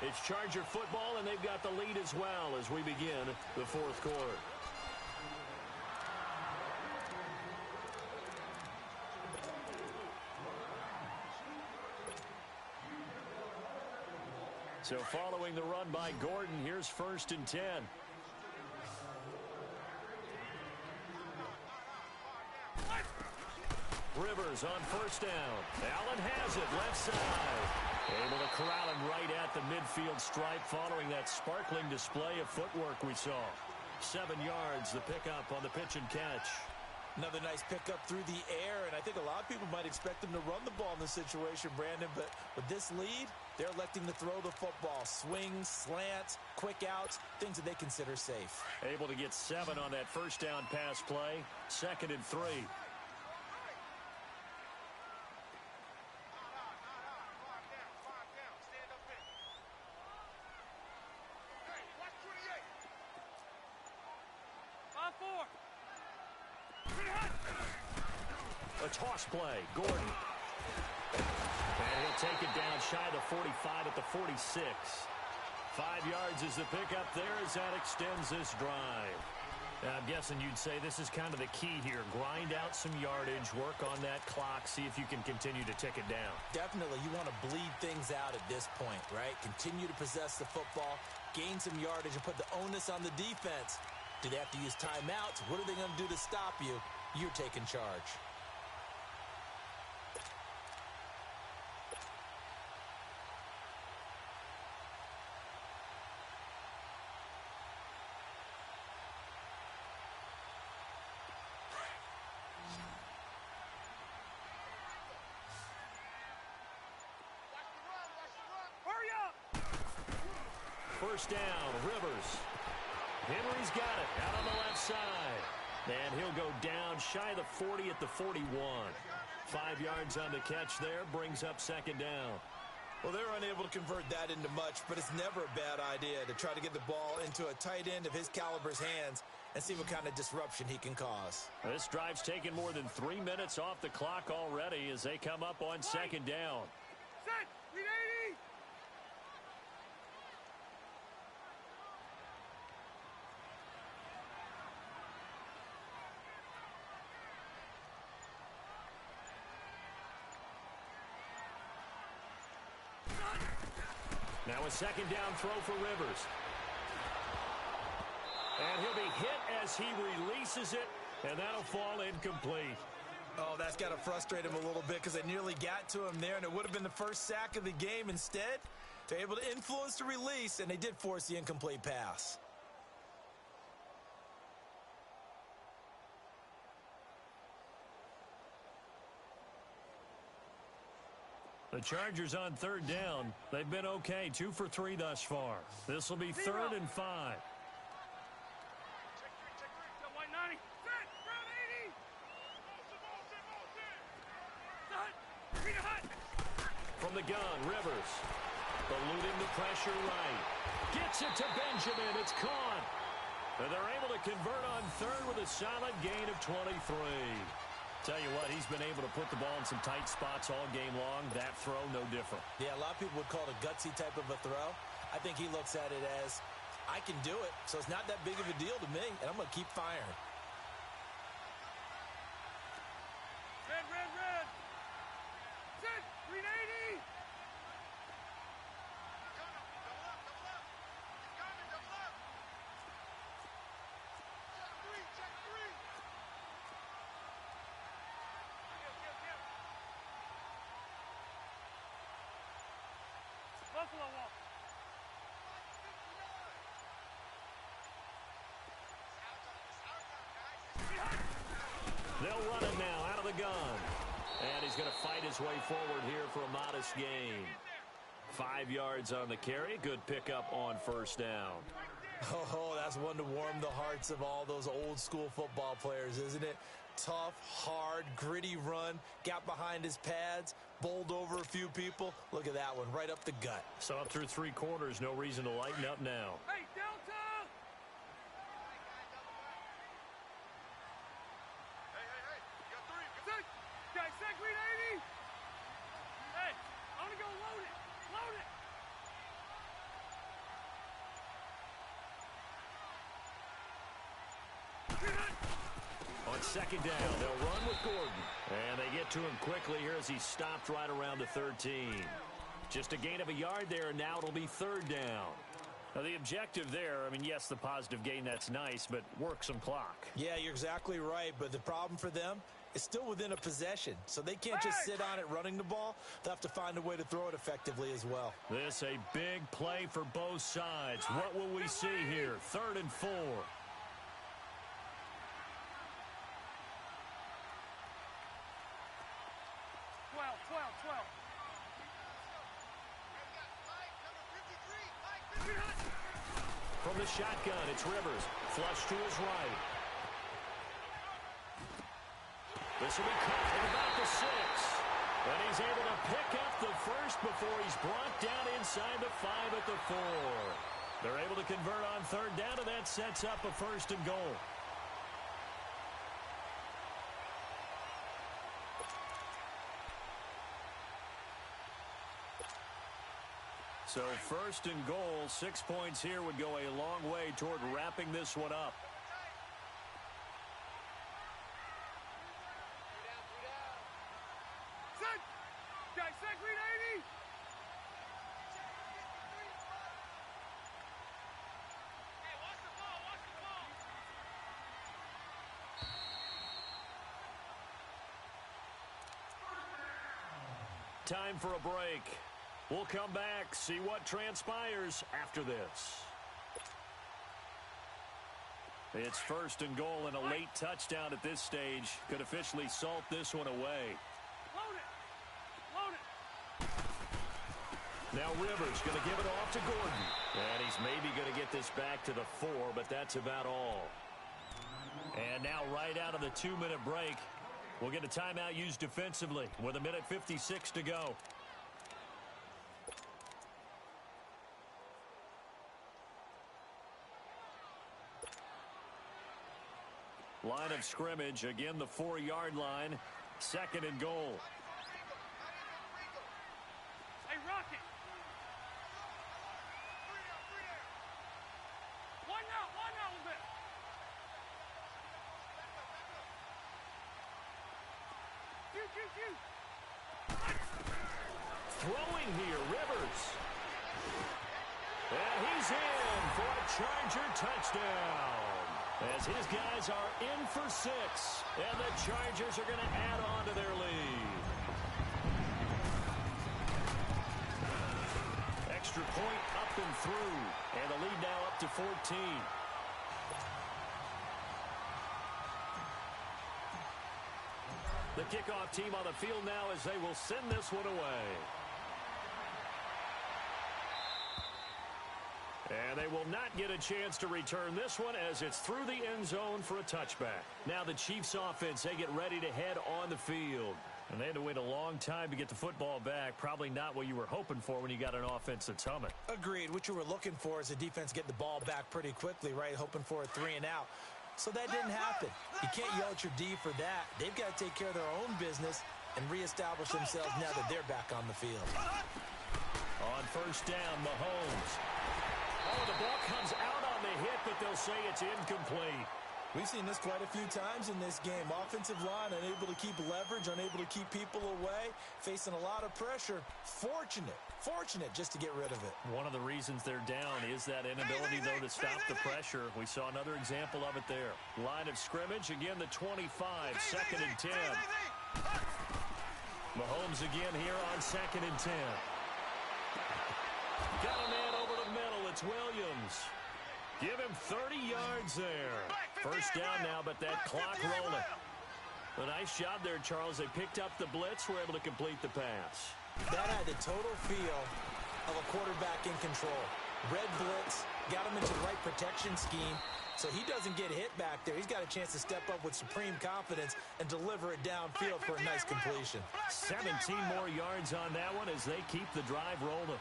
[SPEAKER 2] It's Charger football, and they've got the lead as well as we begin the fourth quarter. So following the run by Gordon, here's 1st and 10. Rivers on 1st down. Allen has it left side. Able to corral him right at the midfield stripe following that sparkling display of footwork we saw. 7 yards, the pickup on the pitch and catch.
[SPEAKER 3] Another nice pickup through the air, and I think a lot of people might expect them to run the ball in this situation, Brandon, but with this lead, they're electing to throw the football. Swings, slants, quick outs, things that they consider safe.
[SPEAKER 2] Able to get 7 on that 1st down pass play. 2nd and 3. A toss play, Gordon. And he'll take it down shy of the 45 at the 46. 5 yards is the pickup there as that extends this drive. I'm guessing you'd say this is kind of the key here. Grind out some yardage, work on that clock, see if you can continue to tick it down.
[SPEAKER 3] Definitely, you want to bleed things out at this point, right? Continue to possess the football, gain some yardage, and put the onus on the defense. Do they have to use timeouts? What are they going to do to stop you? You're taking charge.
[SPEAKER 2] First down, Rivers. Henry's got it out on the left side. And he'll go down shy of the 40 at the 41. 5 yards on the catch there, brings up second down.
[SPEAKER 3] Well, they're unable to convert that into much, but it's never a bad idea to try to get the ball into a tight end of his caliber's hands and see what kind of disruption he can cause.
[SPEAKER 2] This drive's taken more than 3 minutes off the clock already as they come up on second down.
[SPEAKER 4] Set! Lead 80!
[SPEAKER 2] Now a second down throw for Rivers. And he'll be hit as he releases it, and that'll fall incomplete.
[SPEAKER 3] Oh, that's got to frustrate him a little bit because they nearly got to him there, and it would have been the first sack of the game. Instead, they're able to influence the release, and they did force the incomplete pass.
[SPEAKER 2] The Chargers on third down. They've been okay, 2 for 3 thus far. This will be 3rd and 5.
[SPEAKER 4] Check three. Got white 90. Set! Ground 80! Set! Read a hut!
[SPEAKER 2] From the gun, Rivers. Eluding the pressure right. Gets it to Benjamin. It's caught. And they're able to convert on third with a solid gain of 23. Tell you what, he's been able to put the ball in some tight spots all game long. That throw, no different.
[SPEAKER 3] Yeah, a lot of people would call it a gutsy type of a throw. I think he looks at it as, I can do it, so it's not that big of a deal to me, and I'm going to keep firing.
[SPEAKER 4] Red! Set! Green 80! Check three! Buffalo Wall.
[SPEAKER 2] They'll run him now out of the gun. And he's going to fight his way forward here for a modest gain. 5 yards on the carry. Good pickup on first down.
[SPEAKER 3] Oh, that's one to warm the hearts of all those old school football players, isn't it? Tough, hard, gritty run. Got behind his pads, bowled over a few people. Look at that one, right up the gut.
[SPEAKER 2] Saw through 3 quarters. No reason to lighten up now.
[SPEAKER 4] Hey, Delta! Hey, you got 3. Set! Guys, set green 80! Hey, I'm gonna go load it! Load it!
[SPEAKER 2] On second down, they'll run with Gordon. And they get to him quickly here as he stopped right around the 13. Just a gain of a yard there, and now it'll be 3rd down. Now, the objective there, I mean, yes, the positive gain, that's nice, but work some clock.
[SPEAKER 3] Yeah, you're exactly right, but the problem for them is still within a possession, so they can't just sit on it running the ball. They'll have to find a way to throw it effectively as well.
[SPEAKER 2] This a big play for both sides. What will we see here? 3rd and 4.
[SPEAKER 4] 12.
[SPEAKER 2] From the shotgun, it's Rivers. Flush to his right. This will be caught at about the 6. And he's able to pick up the first before he's brought down inside the 5 at the 4. They're able to convert on 3rd down, and that sets up a 1st and goal. So 1st and goal, 6 points here would go a long way toward wrapping this one up.
[SPEAKER 4] set, green 80. Hey, watch the ball, watch the ball.
[SPEAKER 2] Time for a break. We'll come back, see what transpires after this. It's 1st and goal, and a late touchdown at this stage could officially salt this one away.
[SPEAKER 4] Load it. Load it.
[SPEAKER 2] Now Rivers going to give it off to Gordon. And he's maybe going to get this back to the 4, but that's about all. And now right out of the 2-minute break, we'll get a timeout used defensively with 1:56 to go. Line of scrimmage, again the 4-yard line, 2nd and goal.
[SPEAKER 4] Hey, Rocket. One out a bit. Shoot.
[SPEAKER 2] Throwing here, Rivers. And he's in for a Charger touchdown. As his guys are in for 6. And the Chargers are going to add on to their lead. Extra point up and through. And the lead now up to 14. The kickoff team on the field now as they will send this one away. And they will not get a chance to return this one as it's through the end zone for a touchback. Now the Chiefs offense, they get ready to head on the field. And they had to wait a long time to get the football back. Probably not what you were hoping for when you got an offense that's humming.
[SPEAKER 3] Agreed. What you were looking for is a defense getting the ball back pretty quickly, right? Hoping for a 3 and out. So that didn't happen. You can't yell at your D for that. They've got to take care of their own business and reestablish themselves now that they're back on the field.
[SPEAKER 2] On 1st down, Mahomes. Oh, the ball comes out on the hit, but they'll say it's incomplete.
[SPEAKER 3] We've seen this quite a few times in this game. Offensive line unable to keep leverage, unable to keep people away, facing a lot of pressure. Fortunate just to get rid of it.
[SPEAKER 2] One of the reasons they're down is that inability, though, to stop the pressure. We saw another example of it there. Line of scrimmage, again, the 25, 2nd and 10. Mahomes again here on 2nd and 10. Got a man over the middle. It's Williams. Give him 30 yards there. 1st down now, but that clock rolling. A nice job there, Charles. They picked up the blitz, were able to complete the pass.
[SPEAKER 3] That had the total feel of a quarterback in control. Red blitz, got him into the right protection scheme, so he doesn't get hit back there. He's got a chance to step up with supreme confidence and deliver it downfield for a nice completion.
[SPEAKER 2] 17 more yards on that one as they keep the drive rolling.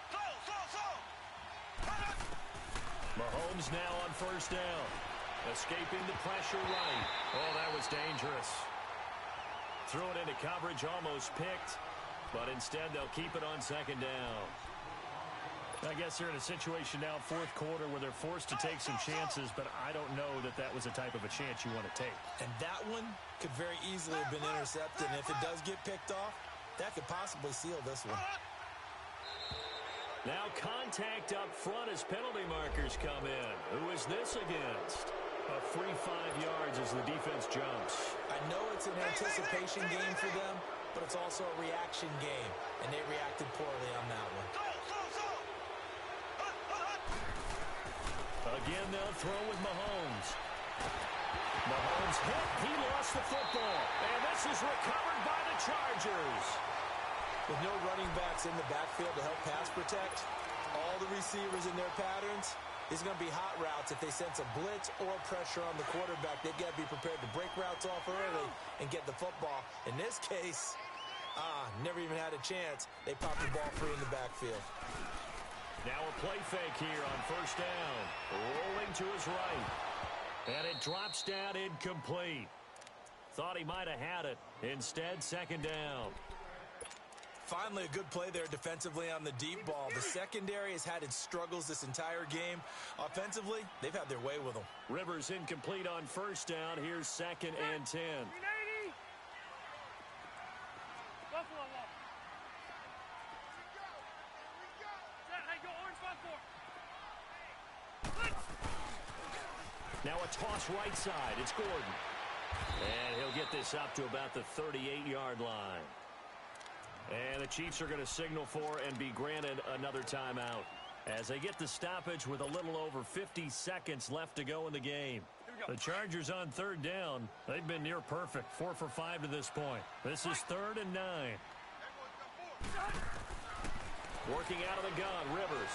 [SPEAKER 2] Mahomes now on 1st down. Escaping the pressure right. Oh, that was dangerous. Threw it into coverage, almost picked. But instead, they'll keep it on 2nd down. I guess they're in a situation now, 4th quarter, where they're forced to take some chances, but I don't know that that was the type of a chance you want to take.
[SPEAKER 3] And that one could very easily have been intercepted, and if it does get picked off, that could possibly seal this one.
[SPEAKER 2] Now contact up front as penalty markers come in. Who is this against? A free 5 yards as the defense jumps.
[SPEAKER 3] I know it's an anticipation game for them, but it's also a reaction game, and they reacted poorly on that one.
[SPEAKER 2] Again, they'll throw with Mahomes. Mahomes hit. He lost the football. And this is recovered by the Chargers.
[SPEAKER 3] With no running backs in the backfield to help pass protect, all the receivers in their patterns, it's going to be hot routes. If they sense a blitz or pressure on the quarterback, they've got to be prepared to break routes off early and get the football. In this case, never even had a chance. They popped the ball free in the backfield.
[SPEAKER 2] Now a play fake here on 1st down. Rolling to his right. And it drops down incomplete. Thought he might have had it. Instead, 2nd down.
[SPEAKER 3] Finally, a good play there defensively on the deep ball. The secondary has had its struggles this entire game. Offensively, they've had their way with them.
[SPEAKER 2] Rivers incomplete on 1st down. Here's 2nd and 10.
[SPEAKER 4] Buffalo wall.
[SPEAKER 2] Now a toss right side. It's Gordon. And he'll get this up to about the 38-yard line. And the Chiefs are going to signal for and be granted another timeout as they get the stoppage with a little over 50 seconds left to go in the game. The Chargers on third down. They've been near perfect. 4 for 5 to this point. This is 3rd and 9. Working out of the gun, Rivers.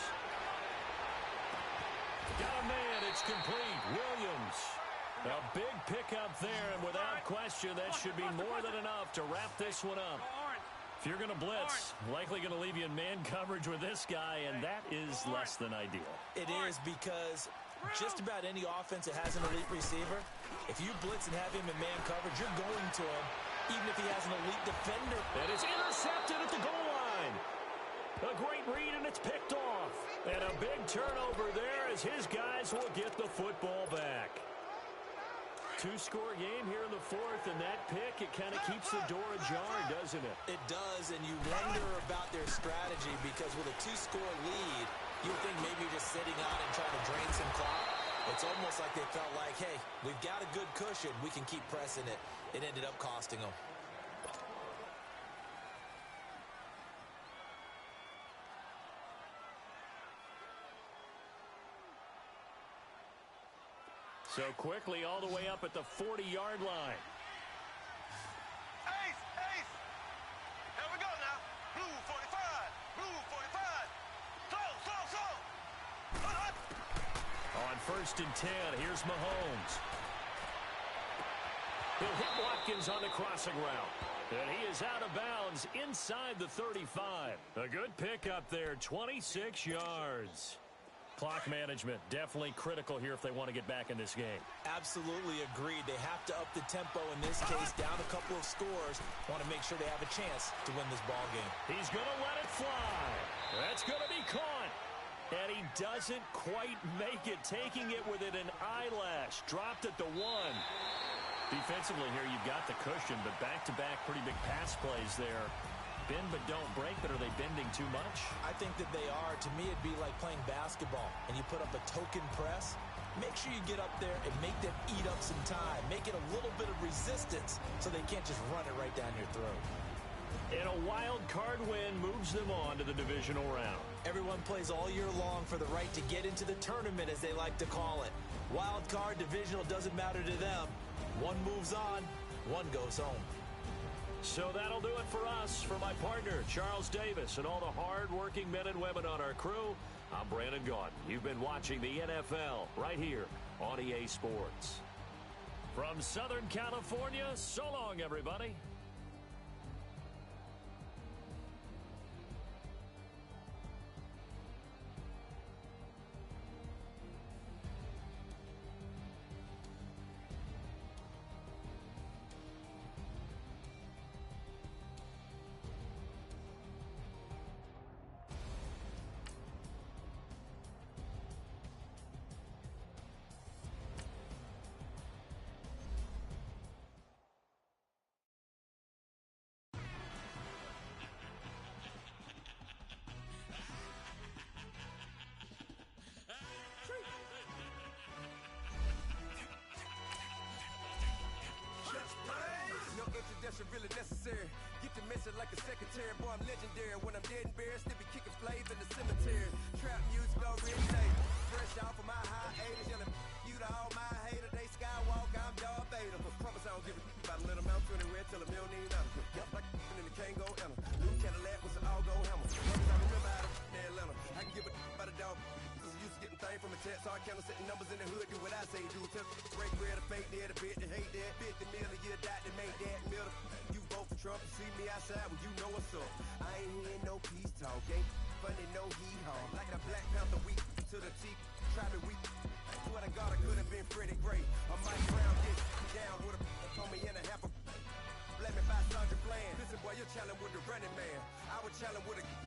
[SPEAKER 2] Got a man. It's complete. Williams. A big pickup there, and without question, that should be more than enough to wrap this one up. If you're going to blitz, likely going to leave you in man coverage with this guy, and that is less than ideal.
[SPEAKER 3] It is, because just about any offense that has an elite receiver, if you blitz and have him in man coverage, you're going to him, even if he has an elite defender.
[SPEAKER 2] And it's intercepted at the goal line. A great read, and it's picked off. And a big turnover there as his guys will get the football back. 2-score game here in the 4th, and that pick, it kind of keeps the door ajar, doesn't it?
[SPEAKER 3] It does, and you wonder about their strategy, because with a 2-score lead, you would think maybe you're just sitting on and trying to drain some clock. It's almost like they felt like, hey, we've got a good cushion. We can keep pressing it. It ended up costing them.
[SPEAKER 2] So quickly all the way up at the 40-yard line.
[SPEAKER 1] Ace! Ace! Here we go now. Blue 45. Blue 45. Slow.
[SPEAKER 2] On 1st and 10, here's Mahomes. He'll hit Watkins on the crossing route. And he is out of bounds inside the 35. A good pickup there, 26 yards. Clock management, definitely critical here if they want to get back in this game.
[SPEAKER 3] Absolutely agreed. They have to up the tempo in this case, down a couple of scores. Want to make sure they have a chance to win this ball game.
[SPEAKER 2] He's going to let it fly. That's going to be caught. And he doesn't quite make it, taking it within an eyelash. Dropped at the 1. Defensively here, you've got the cushion, but back-to-back pretty big pass plays there. Bend but don't break, but are they bending too much?
[SPEAKER 3] I think that they are. To me, it'd be like playing basketball, and you put up a token press. Make sure you get up there and make them eat up some time. Make it a little bit of resistance so they can't just run it right down your throat.
[SPEAKER 2] And a wild card win moves them on to the divisional round.
[SPEAKER 3] Everyone plays all year long for the right to get into the tournament, as they like to call it. Wild card, divisional, doesn't matter to them. One moves on, one goes home.
[SPEAKER 2] So that'll do it for us. For my partner, Charles Davis, and all the hard-working men and women on our crew, I'm Brandon Gaudin. You've been watching the NFL right here on EA Sports. From Southern California, so long, everybody.
[SPEAKER 5] Really necessary. Get the message like a secretary. Boy, I'm legendary. When I'm dead and buried, still be kicking flames in the cemetery. Trap music originated. Fresh off of my hiatus. Yelling you to all my haters. They skywalk, I'm Darth Vader. Promise I don't give a about a little amount to the red till a million $1. Yup, like in the Kango Enter. New Cadillac with an all-go hammer. Promise I remember how to Atlanta. I can give a about a dog. Used to getting things from a text. So I count setting numbers in the hood. Do what I say do. Tell break bread, a fake dead, a bit to hate that. 50 million, you die to make that middle. You vote for Trump, you see me outside when you know what's up. I ain't hearing no peace talk, ain't funny, no heat haul. Like a Black Panther weak to the teeth, try to weak. Swear to God, I could have been Freddie Gray. I might round this down with a told me in a half a. Blame me by Sandra Bland. Listen, boy, you're challenging with the running man. I was challenging with a